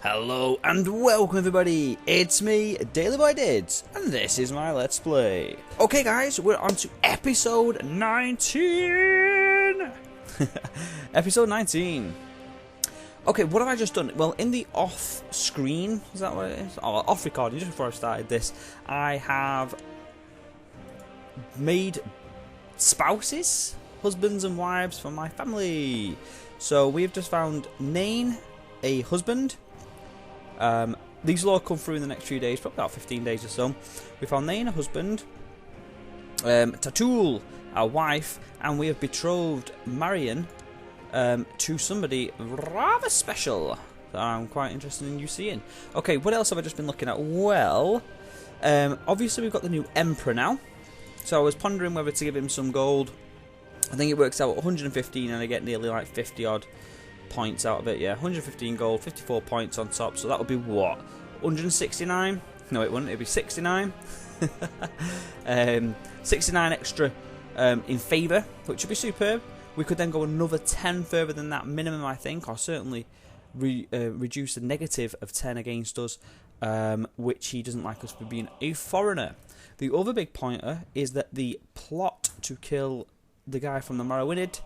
Hello and welcome everybody, it's me, DaleyBoyDidds, and this is my Let's Play. Okay guys, we're on to episode 19! Episode 19. Okay, what have I just done? Well, in the off screen, is that what it is? Oh, off recording, just before I started this, I have made spouses, husbands and wives for my family. So we've just found Nain, a husband. These will all come through in the next few days, probably about 15 days or so. We found Nain, a husband, Tatul, a wife, and we have betrothed Marion to somebody rather special that I'm quite interested in you seeing. Okay, what else have I just been looking at? Well, obviously we've got the new Emperor now, so I was pondering whether to give him some gold. I think it works out at 115 and I get nearly like 50 odd points out of it. Yeah, 115 gold, 54 points on top, so that would be what, 169? No, it wouldn't, it'd be 69. 69 extra in favour, which would be superb. We could then go another 10 further than that minimum, I think, or certainly reduce the negative of 10 against us, which he doesn't like us for being a foreigner. The other big pointer is that the plot to kill the guy from the Merovinid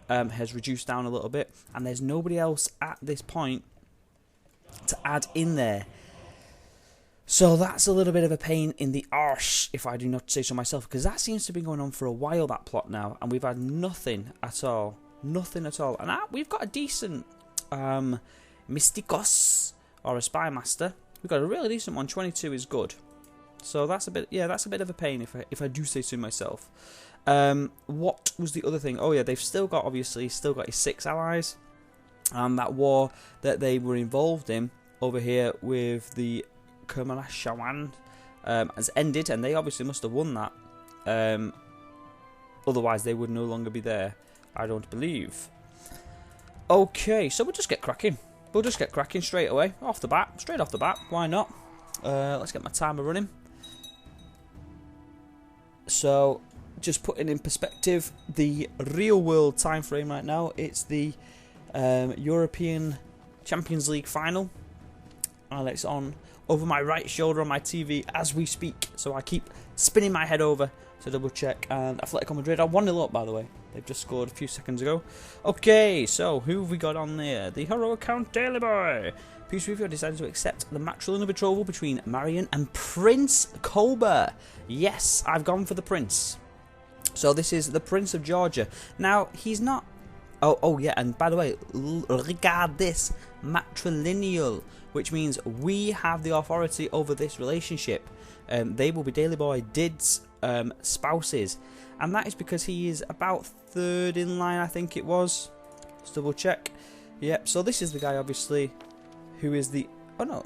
has reduced down a little bit, and there's nobody else at this point to add in there. So that's a little bit of a pain in the arse, if I do not say so myself, because that seems to be going on for a while, that plot now, and we've had nothing at all. Nothing at all. And we've got a decent Mystikos, or a Spy Master. We've got a really decent one, 22 is good. So that's a bit, yeah, that's a bit of a pain, if I do say so myself. What was the other thing? Oh yeah, they've still got his 6 allies, and that war that they were involved in over here with the Kermanashawan has ended, and they obviously must have won that. Otherwise they would no longer be there, I don't believe. Okay, so we'll just get cracking. We'll just get cracking straight away, straight off the bat. Why not? Let's get my timer running. So, just putting in perspective the real world time frame right now, it's the European Champions League final, and it's on over my right shoulder on my TV as we speak, so I keep spinning my head over to double check. And Atletico Madrid are 1-0 up, by the way. They've just scored a few seconds ago. Okay, so who have we got on there? The heroic Count Daily Boy. Peace Review decided to accept the matrimonial betrothal between Marion and Prince Koba. Yes, I've gone for the prince. So this is the Prince of Georgia. Now, he's not... Oh yeah, and by the way, regard this, matrilineal, which means we have the authority over this relationship. They will be DaleyBoyDidds spouses. And that is because he is about 3rd in line, I think it was. Let's double check. Yep, so this is the guy, obviously, who is the... Oh no.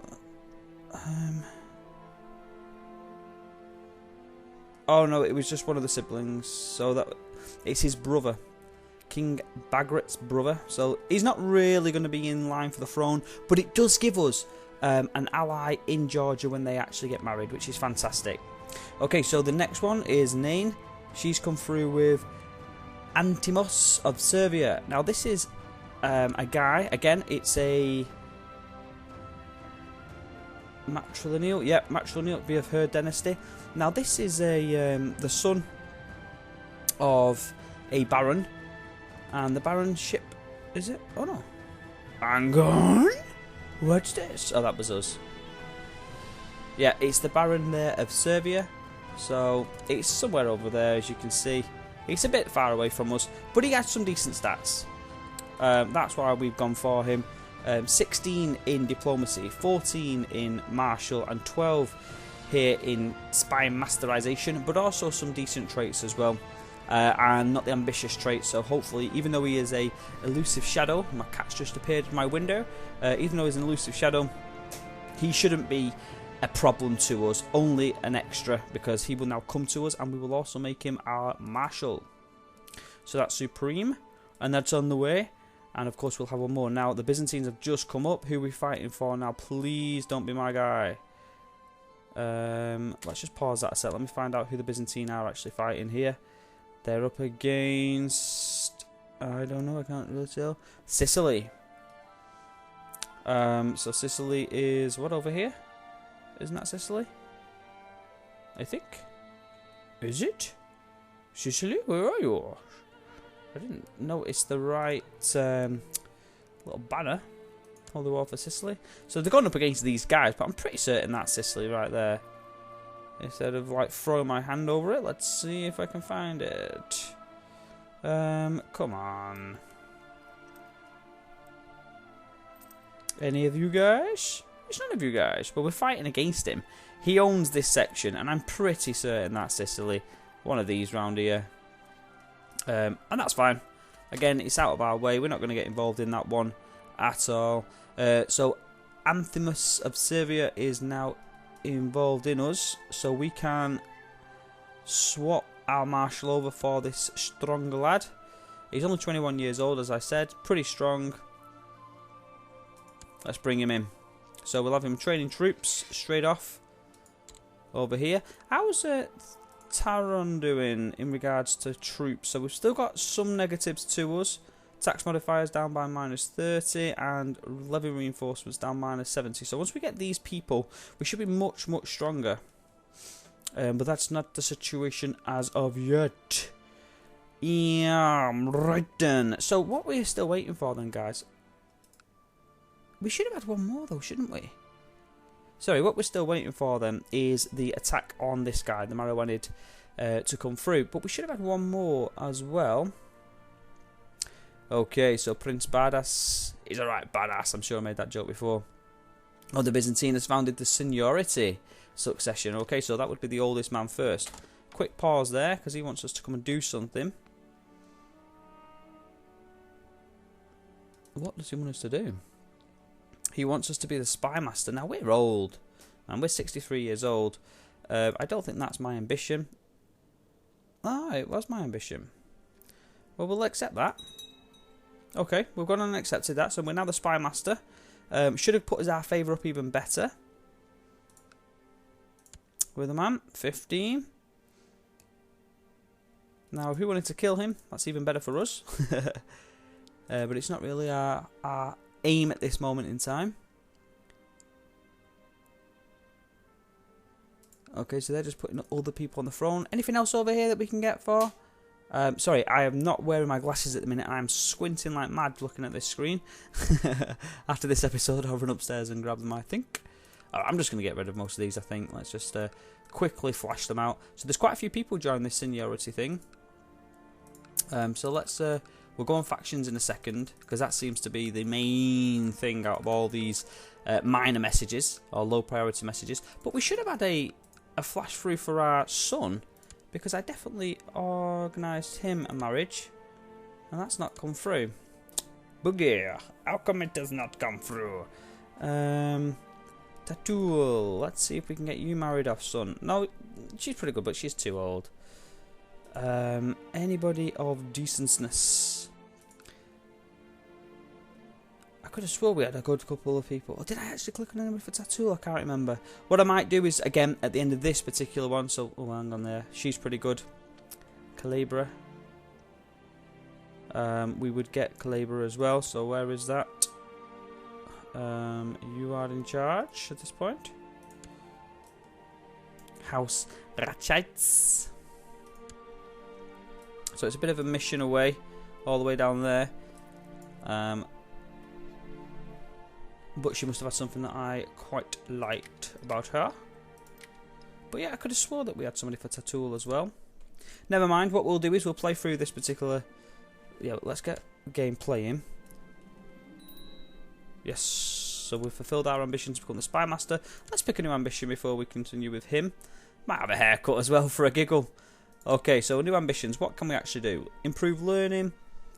Oh no, it was just one of the siblings. So that it's his brother, King Bagrat's brother. So he's not really going to be in line for the throne, but it does give us an ally in Georgia when they actually get married, which is fantastic. Okay, so the next one is Nain. She's come through with Antimos of Serbia. Now this is a guy. Again, it's a matrilineal. Yep, matrilineal via Heir dynasty. Now this is the son of a baron, and the baronship, is it? Oh no, hang on, what's this? Oh, that was us. Yeah, it's the baron there of Serbia, so it's somewhere over there, as you can see. It's a bit far away from us, but he has some decent stats. That's why we've gone for him. 16 in diplomacy, 14 in martial, and 12 here in spy masterization, but also some decent traits as well, and not the ambitious traits. So hopefully, even though he is a elusive shadow, my cat's just appeared in my window, even though he's an elusive shadow, he shouldn't be a problem to us, only an extra, because he will now come to us, and we will also make him our marshal. So that's supreme, and that's on the way. And of course we'll have one more. Now the Byzantines have just come up. Who are we fighting for now? Please don't be my guy. Let's just pause that a sec. Let me find out who the Byzantine are actually fighting here. They're up against... I don't know, I can't really tell. Sicily. So Sicily is what over here? Isn't that Sicily? I think. Is it? Sicily? Where are you? I didn't notice the right little banner on the wall for Sicily. So they're going up against these guys, but I'm pretty certain that's Sicily right there. Instead of like throwing my hand over it, let's see if I can find it. Come on. Any of you guys? It's none of you guys, but we're fighting against him. He owns this section, and I'm pretty certain that's Sicily. One of these round here. And that's fine. Again, it's out of our way. We're not going to get involved in that one at all. So, Anthemus of Servia is now involved in us. So, we can swap our marshal over for this stronger lad. He's only 21 years old, as I said. Pretty strong. Let's bring him in. So, we'll have him training troops straight off over here. How's Taron doing in regards to troops? So we've still got some negatives to us. Tax modifiers down by -30 and levy reinforcements down -70. So once we get these people, we should be much, much stronger. But that's not the situation as of yet. Yeah, right then. So what we're still waiting for then, guys? We should have had one more though, shouldn't we? Sorry, what we're still waiting for then is the attack on this guy, the Marowanid, to come through. But we should have had one more as well. Okay, so Prince Badass is a right badass. I'm sure I made that joke before. Oh, the Byzantine has founded the seniority succession. Okay, so that would be the oldest man first. Quick pause there, because he wants us to come and do something. What does he want us to do? He wants us to be the spy master. Now, we're old, and we're 63 years old. I don't think that's my ambition. Ah, it was my ambition. Well, we'll accept that. Okay, we've gone on and accepted that, so we're now the spy master. Should have put our favour up even better. With a man, 15. Now, if we wanted to kill him, that's even better for us. But it's not really our aim at this moment in time. Okay, so they're just putting other people on the throne. Anything else over here that we can get for? Sorry, I am not wearing my glasses at the minute. I'm squinting like mad looking at this screen. After this episode, I'll run upstairs and grab them, I think. I'm just going to get rid of most of these, I think. Let's just quickly flash them out. So there's quite a few people joining this seniority thing. So let's... we'll go on factions in a second, because that seems to be the main thing out of all these minor messages, or low priority messages. But we should have had a flash through for our son, because I definitely organised him a marriage, and that's not come through. Boogie, how come it does not come through? Tatul, let's see if we can get you married off, son. No, she's pretty good, but she's too old. Anybody of decentness? I could have swore we had a good couple of people. Or did I actually click on anybody for Tattoo? I can't remember. What I might do is, again, at the end of this particular one, so, oh, hang on there. She's pretty good. Calabria. We would get Calabria as well, so where is that? You are in charge at this point. House Rachites. So it's a bit of a mission away, all the way down there. But she must have had something that I quite liked about her. But yeah, I could have swore that we had somebody for Tatul as well. Never mind, what we'll do is we'll play through this particular... Yeah, let's get gameplay in. Yes, so we've fulfilled our ambition to become the Spy Master. Let's pick a new ambition before we continue with him. Might have a haircut as well for a giggle. Okay, so new ambitions, what can we actually do? Improve learning,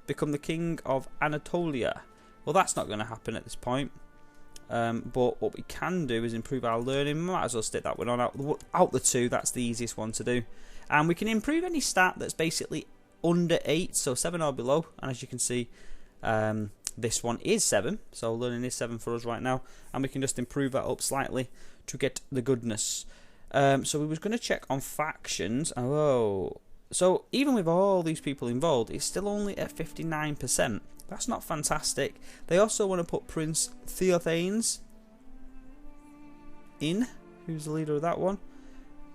become the King of Anatolia. Well, that's not going to happen at this point. But what we can do is improve our learning. We might as well stick that one on out the two. That's the easiest one to do. And we can improve any stat that's basically under 8, so 7 or below. And as you can see, this one is 7. So learning is 7 for us right now. And we can just improve that up slightly to get the goodness. So we was going to check on factions. Oh, so even with all these people involved, it's still only at 59%. That's not fantastic. They also want to put Prince Theothanes in. Who's the leader of that one?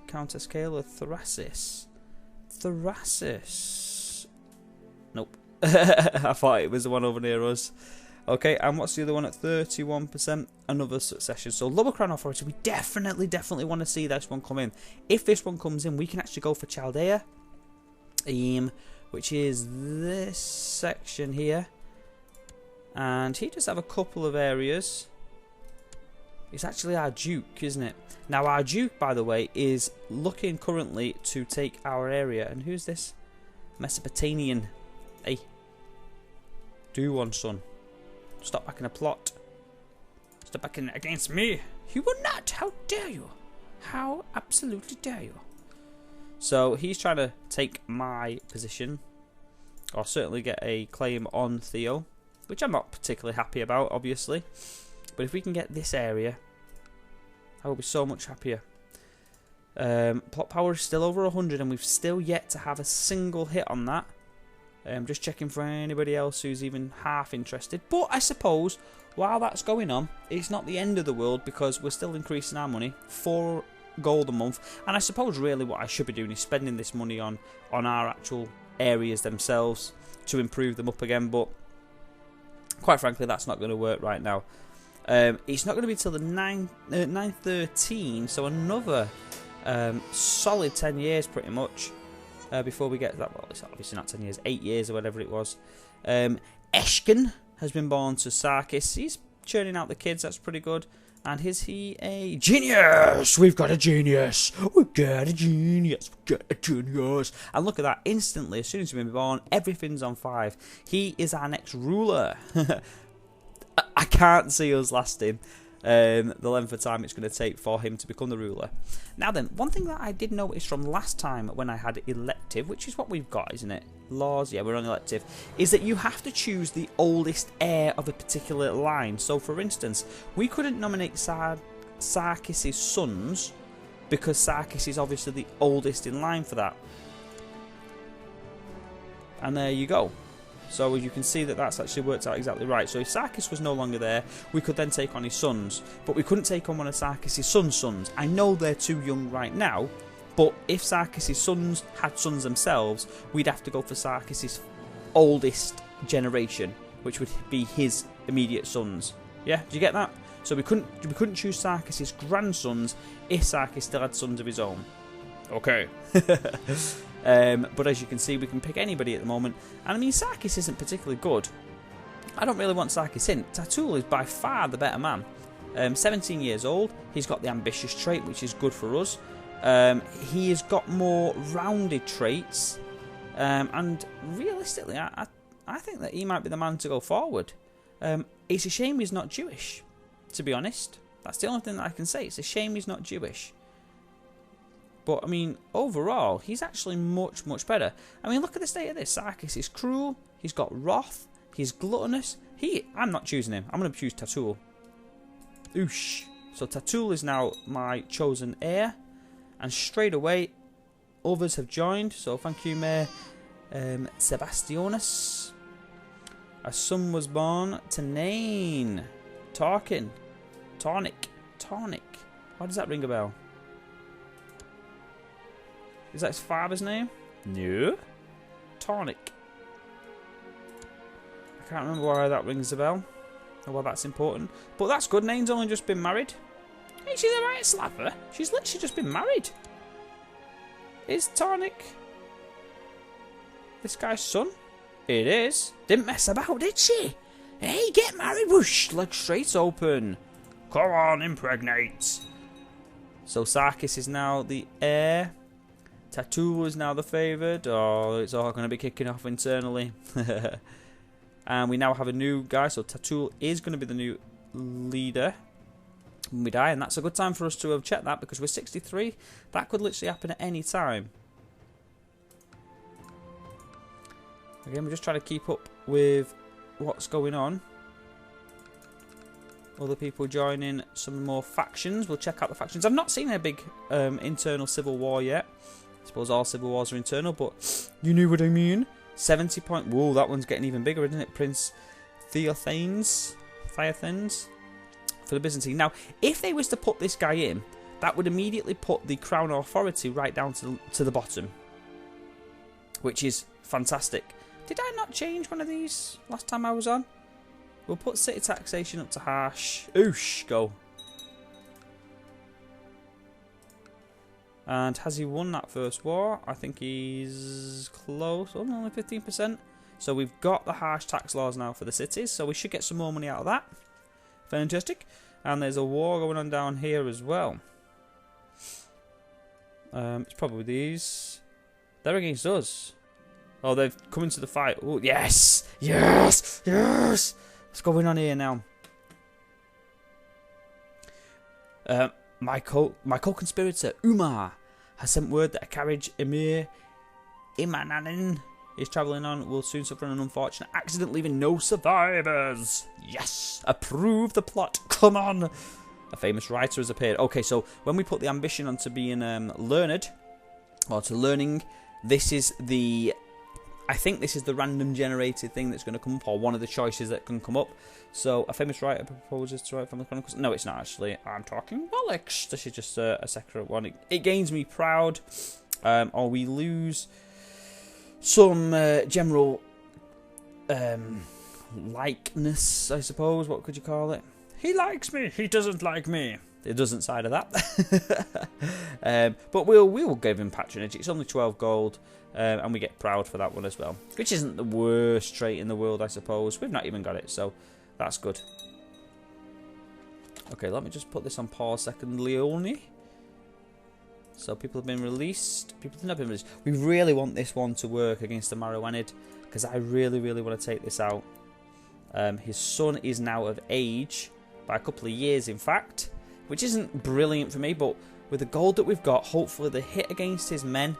Countess Kayla Thrasis. Thrasis. Nope. I thought it was the one over near us. Okay, and what's the other one at 31%? Another succession. So Lower Crown Authority, we definitely want to see this one come in. If this one comes in, we can actually go for Chaldea, which is this section here. And he does have a couple of areas. It's actually our Duke, isn't it? Now our Duke, by the way, is looking currently to take our area. And who's this? Mesopotamian. Hey. Do one, son. Stop backing a plot. Stop backing against me. You will not. How dare you? How absolutely dare you? So he's trying to take my position. Or certainly get a claim on Theo. Which I'm not particularly happy about, obviously. But if we can get this area, I will be so much happier. Plot power is still over 100 and we've still yet to have a single hit on that. Just checking for anybody else who's even half interested. But I suppose while that's going on, it's not the end of the world because we're still increasing our money. 4 gold a month. And I suppose really what I should be doing is spending this money on our actual areas themselves to improve them up again. But quite frankly, that's not going to work right now. It's not going to be till the 913, so another solid 10 years pretty much before we get that. Well, it's obviously not 10 years, 8 years or whatever it was. Eshkin has been born to Sarkis. He's churning out the kids, that's pretty good. And is he a genius? We've got a genius. We've got a genius. We've got a genius. And look at that. Instantly, as soon as he's been born, everything's on 5. He is our next ruler. I can't see us lasting the length of time it's going to take for him to become the ruler. Now then, one thing that I did notice from last time when I had elective, which is what we've got, isn't it? Laws, yeah, we're on elective, is that you have to choose the oldest heir of a particular line. So, for instance, we couldn't nominate Sarkis' sons because Sarkis is obviously the oldest in line for that. And there you go. So you can see that that's actually worked out exactly right. So if Sarkis was no longer there, we could then take on his sons. But we couldn't take on one of Sarkis' sons. I know they're too young right now, but if Sarkis' sons had sons themselves, we'd have to go for Sarkis' oldest generation, which would be his immediate sons. Yeah, do you get that? So we couldn't choose Sarkis' grandsons if Sarkis still had sons of his own. Okay. But as you can see, we can pick anybody at the moment. And I mean, Sarkis isn't particularly good. I don't really want Sarkis in. Tatul is by far the better man. 17 years old. He's got the ambitious trait, which is good for us. He has got more rounded traits. And realistically, I think that he might be the man to go forward. It's a shame he's not Jewish, to be honest. That's the only thing that I can say. It's a shame he's not Jewish. But, I mean, overall, he's actually much, much better. I mean, look at the state of this. Sarkis is cruel. He's got wrath. He's gluttonous. I'm not choosing him. I'm going to choose Tatul. Oosh. So, Tatul is now my chosen heir. And straight away, others have joined. So, thank you, Mayor Sebastianus. A son was born to Nain. Tarkin. Tarnic. Why does that ring a bell? Is that his father's name? No. Tarnic. I can't remember why that rings a bell. Or why that's important. But that's good. Nain's only just been married. Hey, she's a right slapper. She's literally just been married. Is Tarnic this guy's son? It is. Didn't mess about, did she? Hey, get married. Whoosh. Legs straight open. Come on, impregnate. So Sarkis is now the heir. Tatul is now the favoured. Oh, it's all going to be kicking off internally. And we now have a new guy. So Tatul is going to be the new leader when we die. And that's a good time for us to have checked that because we're 63. That could literally happen at any time. Again, we're just trying to keep up with what's going on. Other people joining some more factions. We'll check out the factions. I've not seen a big internal civil war yet. I suppose all civil wars are internal, but you know what I mean. 70 point. Whoa, that one's getting even bigger, isn't it? Prince Theophanes for the Byzantine. Now, if they was to put this guy in, that would immediately put the crown authority right down to the bottom, which is fantastic. Did I not change one of these last time I was on? We'll put city taxation up to harsh. Oosh, go. And has he won that first war? I think he's close. Oh, only 15%. So we've got the harsh tax laws now for the cities. So we should get some more money out of that. Fantastic. And there's a war going on down here as well. It's probably these. They're against us. Oh, they've come into the fight. Oh, yes! Yes! Yes! What's going on here now? My co-conspirator, Umar, has sent word that a carriage Emir Imananin is travelling on will soon suffer an unfortunate accident, leaving no survivors. Yes! Approve the plot. Come on! A famous writer has appeared. Okay, so when we put the ambition onto being learned, or to learning, this is the... I think this is the random generated thing that's going to come up, or one of the choices that can come up. So, a famous writer proposes to write from the Chronicles. No, it's not actually. I'm talking bollocks. This is just a separate one. It gains me proud, or we lose some general likeness, I suppose. What could you call it? He likes me. He doesn't like me. It doesn't side of that. But we'll give him patronage. It's only 12 gold. And we get proud for that one as well. Which isn't the worst trait in the world, I suppose. We've not even got it, so that's good. Okay, let me just put this on pause a second, Leone. So people have been released. People have not been released. We really want this one to work against the Marowanid, because I really, really want to take this out. His son is now of age, by a couple of years in fact, which isn't brilliant for me, but with the gold that we've got, hopefully the hit against his men...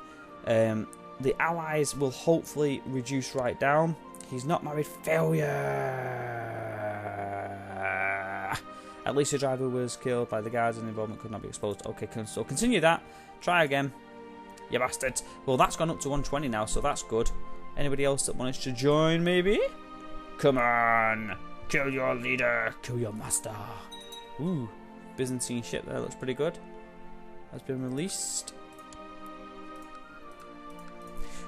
the allies will hopefully reduce right down. He's not married. Failure. At least the driver was killed by the guards and involvement could not be exposed. Okay, so continue that. Try again. You bastards. Well, that's gone up to 120 now, so that's good. Anybody else that wants to join, maybe? Come on. Kill your leader. Kill your master. Ooh. Byzantine ship there. Looks pretty good. Has been released.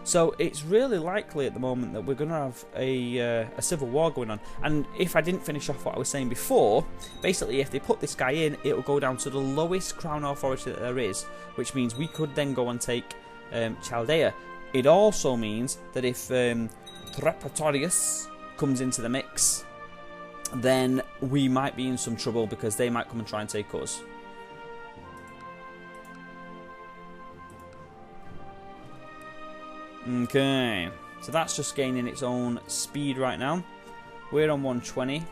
So it's really likely at the moment that we're going to have a civil war going on. And if I didn't finish off what I was saying before, basically if they put this guy in, it will go down to the lowest crown authority that there is, which means we could then go and take Chaldea. It also means that if Trepatorius comes into the mix, then we might be in some trouble because they might come and try and take us. Okay, so that's just gaining its own speed right now. We're on 120.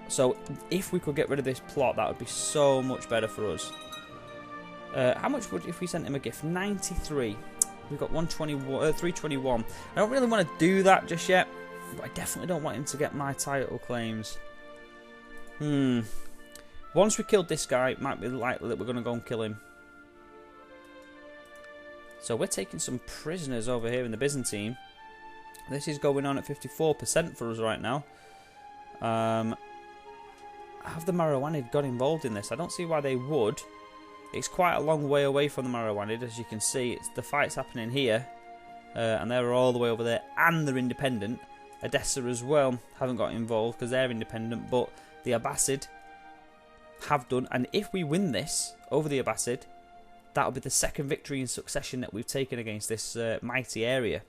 So if we could get rid of this plot, that would be so much better for us. How much would if we sent him a gift? 93. We've got 321. I don't really want to do that just yet, but I definitely don't want him to get my title claims. Once we killed this guy, it might be likely that we're going to go and kill him. So we're taking some prisoners over here in the Byzantine. This is going on at 54% for us right now. Have the Marowanid got involved in this? I don't see why they would. It's quite a long way away from the Marowanid, as you can see. The fight's happening here. And they're all the way over there. And they're independent. Edessa as well haven't got involved because they're independent. But the Abbasid have done. And if we win this over the Abbasid, that'll be the second victory in succession that we've taken against this mighty area.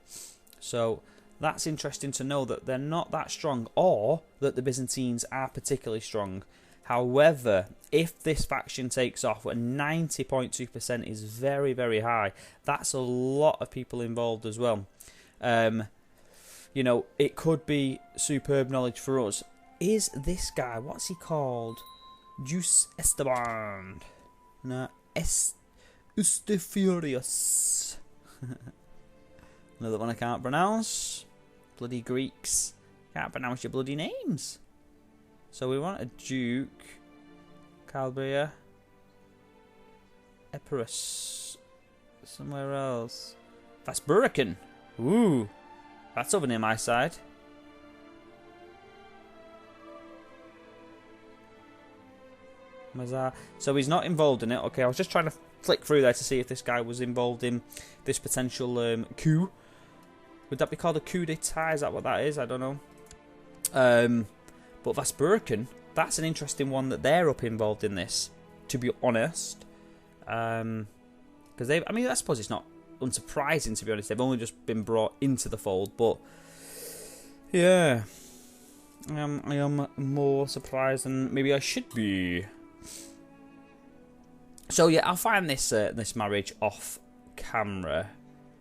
So that's interesting to know that they're not that strong, or that the Byzantines are particularly strong. However, if this faction takes off, 90.2% is very, very high. That's a lot of people involved as well. You know, it could be superb knowledge for us. Is this guy, what's he called? Juice Esteban. No, Ustifurious. Another one I can't pronounce. Bloody Greeks. Can't pronounce your bloody names. So we want a Duke. Calabria. Epirus. Somewhere else. Vasburican. Ooh. That's over near my side. So he's not involved in it. Okay, I was just trying to flick through there to see if this guy was involved in this potential coup. Would that be called a coup d'etat? Is that what that is? I don't know. But Vasburken, that's an interesting one that they're up involved in this, to be honest. Because they've, I mean, I suppose it's not unsurprising, to be honest. They've only just been brought into the fold, but yeah, I am more surprised than maybe I should be. So yeah, I'll find this this marriage off camera.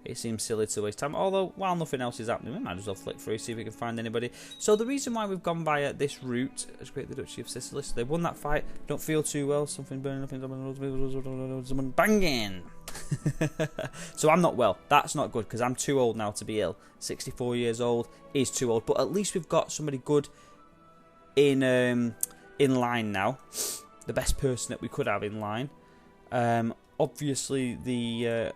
It seems silly to waste time. Although, while nothing else is happening, we might as well flick through, see if we can find anybody. So the reason why we've gone via this route is create the Duchy of Sicily. So they won that fight. Don't feel too well. Something burning up in someone banging. So I'm not well. That's not good because I'm too old now to be ill. 64 years old is too old. But at least we've got somebody good in line now. The best person that we could have in line. Obviously the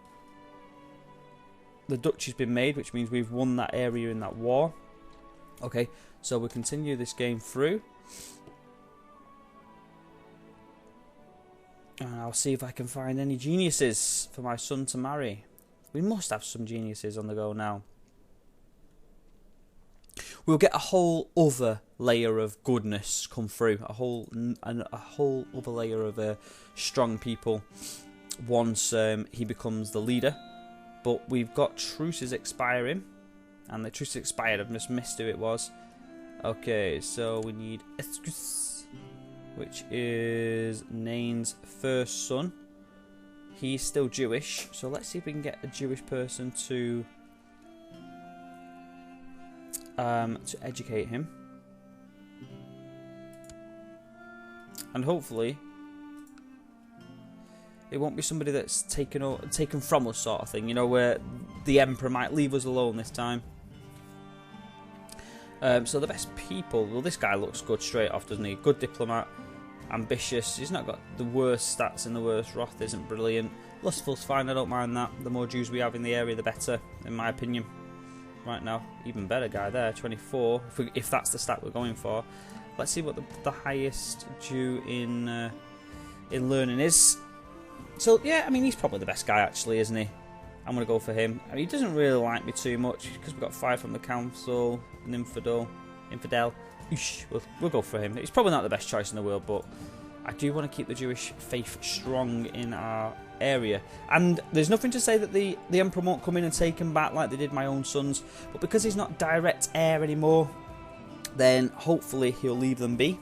duchy's been made, which means we've won that area in that war. Okay, so we'll continue this game through. And I'll see if I can find any geniuses for my son to marry. We must have some geniuses on the go now. We'll get a whole other layer of goodness come through. A whole other layer of strong people once he becomes the leader. But we've got truces expiring. And the truce expired. I've just missed who it was. Okay, so we need Escus, which is Nain's first son. He's still Jewish. So let's see if we can get a Jewish person to educate him. And hopefully it won't be somebody that's taken from us, sort of thing, you know, where the Emperor might leave us alone this time. So the best people, well, this guy looks good straight off, doesn't he? Good diplomat, ambitious. He's not got the worst stats in the worst. Wrath isn't brilliant. Lustful's fine, I don't mind that. The more Jews we have in the area, the better, in my opinion. Right now, even better guy there, 24, if that's the stat we're going for. Let's see what the highest Jew in learning is. So, yeah, I mean, he's probably the best guy, actually, isn't he? I'm going to go for him. I mean, he doesn't really like me too much, because we've got 5 from the council, an infidel. Eesh, we'll go for him. He's probably not the best choice in the world, but I do want to keep the Jewish faith strong in our area. And there's nothing to say that the Emperor won't come in and take him back like they did my own sons, but because he's not direct heir anymore, then hopefully he'll leave them be.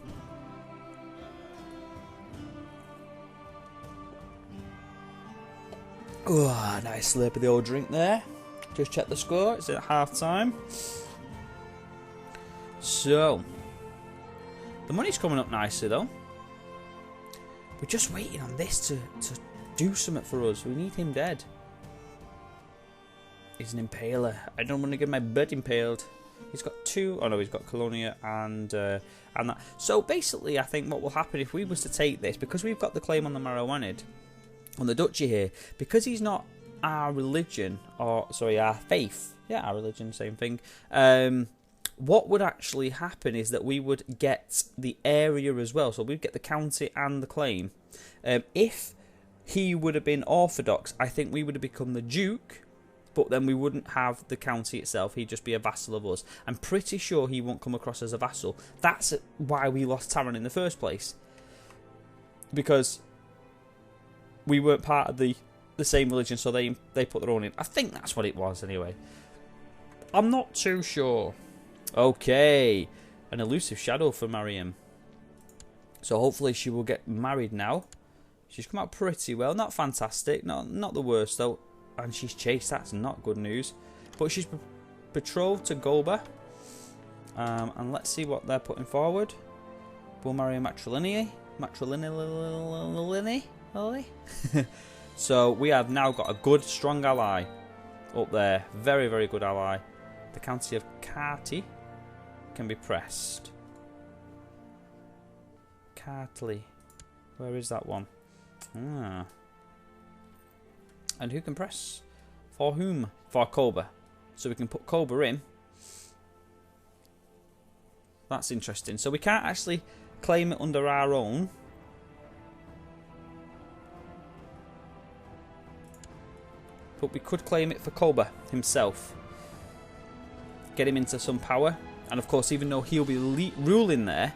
Oh, nice slurp of the old drink there. Just check the score. It's at half time. So, the money's coming up nicely though. We're just waiting on this to do something for us. We need him dead. He's an impaler. I don't want to get my butt impaled. He's got 2. Oh no, he's got Colonia and that. So basically, I think what will happen if we was to take this, because we've got the claim on the Marowanid, on the duchy here, because he's not our religion, or sorry, our faith. Yeah, our religion, same thing. What would actually happen is that we would get the area as well. So we'd get the county and the claim. If he would have been Orthodox, I think we would have become the Duke, but then we wouldn't have the county itself. He'd just be a vassal of us. I'm pretty sure he won't come across as a vassal. That's why we lost Taron in the first place. Because we weren't part of the same religion, so they put their own in. I think that's what it was anyway. I'm not too sure. Okay. An elusive shadow for Mariam. So hopefully she will get married now. She's come out pretty well. Not fantastic. Not the worst though. And she's chased. That's not good news. But she's betrothed to Golba. And let's see what they're putting forward. We'll marry a matrilineal. So we have now got a good, strong ally up there. Very, very good ally. The county of Carty can be pressed. Cartley. Where is that one? Ah. And who can press? For whom? For Kolba. So we can put Kolba in. That's interesting. So we can't actually claim it under our own. But we could claim it for Koba himself. Get him into some power. And of course, even though he'll be ruling there,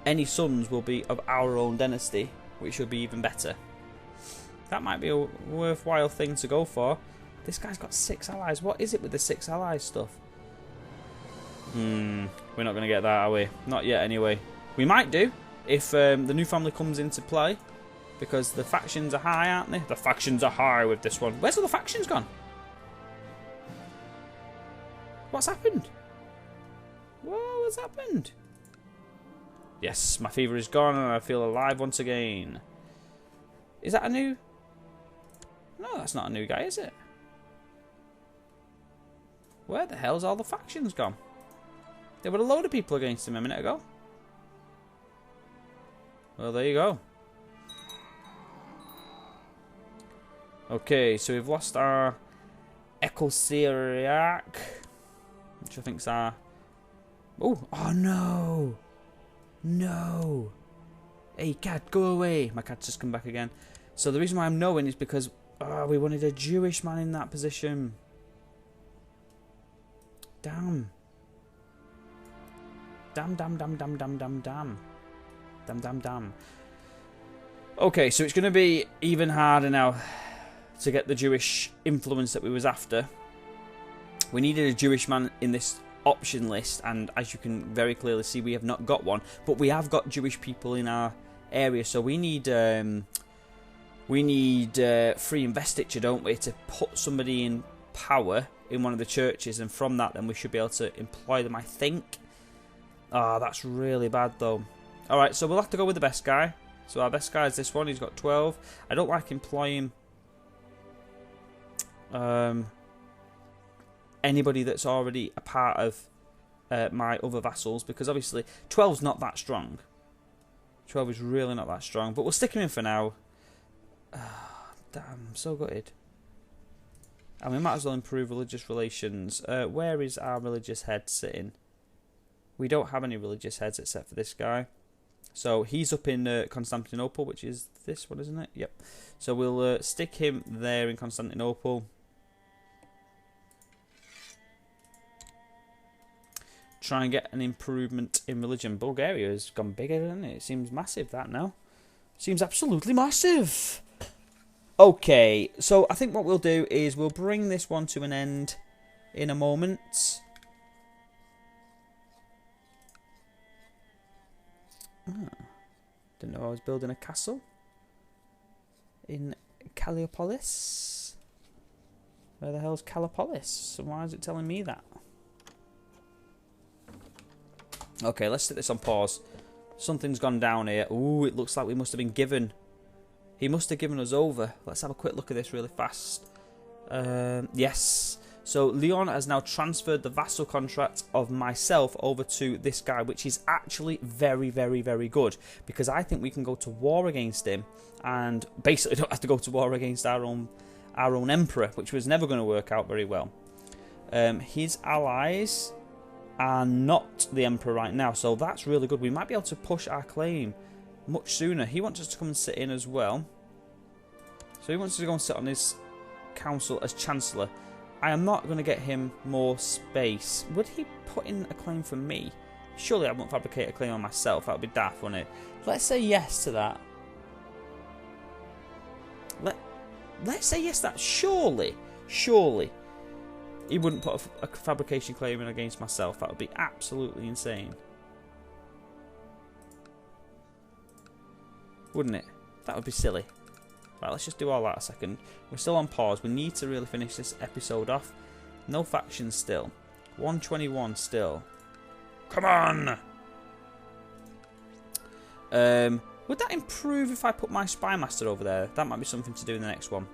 any sons will be of our own dynasty, which will be even better. That might be a worthwhile thing to go for. This guy's got 6 allies. What is it with the 6 allies stuff? We're not going to get that, are we? Not yet, anyway. We might do if the new family comes into play. Because the factions are high, aren't they? The factions are high with this one. Where's all the factions gone? What's happened? Whoa, what's happened? Yes, my fever is gone and I feel alive once again. Is that a new... No, that's not a new guy, is it? Where the hell's all the factions gone? There were a load of people against him a minute ago. Well, there you go. Okay, so we've lost our Ecoseriac, which I think's our... Oh no! No! Hey cat, go away! My cat's just come back again. So the reason why I'm knowing is because we wanted a Jewish man in that position. Damn. Damn. Okay, so it's going to be even harder now to get the Jewish influence that we was after. We needed a Jewish man in this option list, and as you can very clearly see, we have not got one. But we have got Jewish people in our area, so we need free investiture, don't we, to put somebody in power in one of the churches, and from that then we should be able to employ them, I think. That's really bad though. Alright, so we'll have to go with the best guy. So our best guy is this one, he's got 12. I don't like employing anybody that's already a part of my other vassals, because obviously 12's not that strong. 12 is really not that strong, but we'll stick him in for now. Damn, I'm so gutted. And we might as well improve religious relations. Where is our religious head sitting? We don't have any religious heads except for this guy. So he's up in Constantinople, which is this one, isn't it? Yep. So we'll stick him there in Constantinople. Try and get an improvement in religion. Bulgaria has gone bigger, hasn't it? It seems massive, that now. Seems absolutely massive. Okay, so I think what we'll do is we'll bring this one to an end in a moment. Didn't know I was building a castle in Caliopolis. Where the hell's Caliopolis? And why is it telling me that? Okay, let's set this on pause. Something's gone down here. Ooh, it looks like we must have been given... He must have given us over. Let's have a quick look at this really fast. Yes. So Leon has now transferred the vassal contract of myself over to this guy, which is actually very, very, very good. Because I think we can go to war against him and basically don't have to go to war against our own emperor, which was never going to work out very well. His allies are not the emperor right now, so that's really good. We might be able to push our claim much sooner. He wants us to come and sit in as well. So he wants us to go and sit on his council as Chancellor. I am not going to get him more space. Would he put in a claim for me? Surely I won't fabricate a claim on myself. That would be daft, wouldn't it? Let's say yes to that. Let's say yes to that. Surely he wouldn't put a fabrication claim in against myself. That would be absolutely insane. Wouldn't it? That would be silly. Right, let's just do all that a second. We're still on pause. We need to really finish this episode off. No factions still. 121 still. Come on! Would that improve if I put my Spy Master over there? That might be something to do in the next one.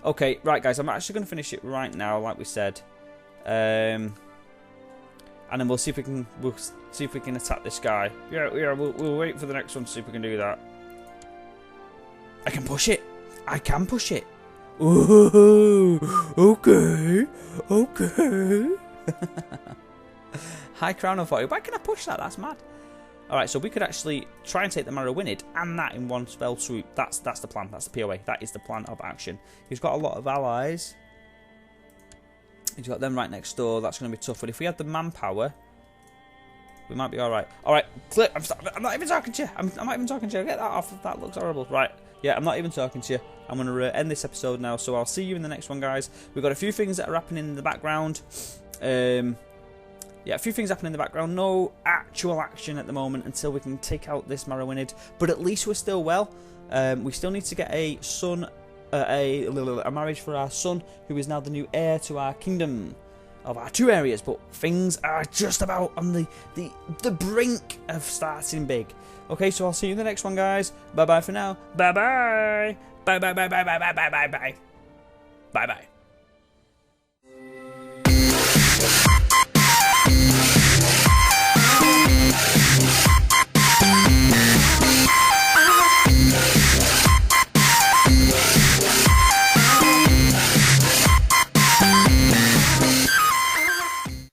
Okay, right guys, I'm actually going to finish it right now, like we said. And then we'll see if we can attack this guy. Yeah, we'll wait for the next one to see if we can do that. I can push it. I can push it. Ooh, okay. High Crown of 40. Why can I push that? That's mad. Alright, so we could actually try and take the Marawinid and that in one spell swoop. That's the plan. That's the POA. That is the plan of action. He's got a lot of allies. He's got them right next door. That's going to be tough. But if we had the manpower, we might be alright. Alright, clip. I'm not even talking to you. I'm not even talking to you. Get that off. That looks horrible. Right. Yeah, I'm not even talking to you. I'm going to end this episode now. So I'll see you in the next one, guys. We've got a few things that are happening in the background. Yeah, a few things happening in the background. No actual action at the moment until we can take out this Marawinid. But at least we're still well. We still need to get a son, a marriage for our son, who is now the new heir to our kingdom of our 2 areas. But things are just about on the brink of starting big. Okay, so I'll see you in the next one, guys. Bye bye for now. Bye bye. Bye bye bye bye bye bye bye bye bye bye bye.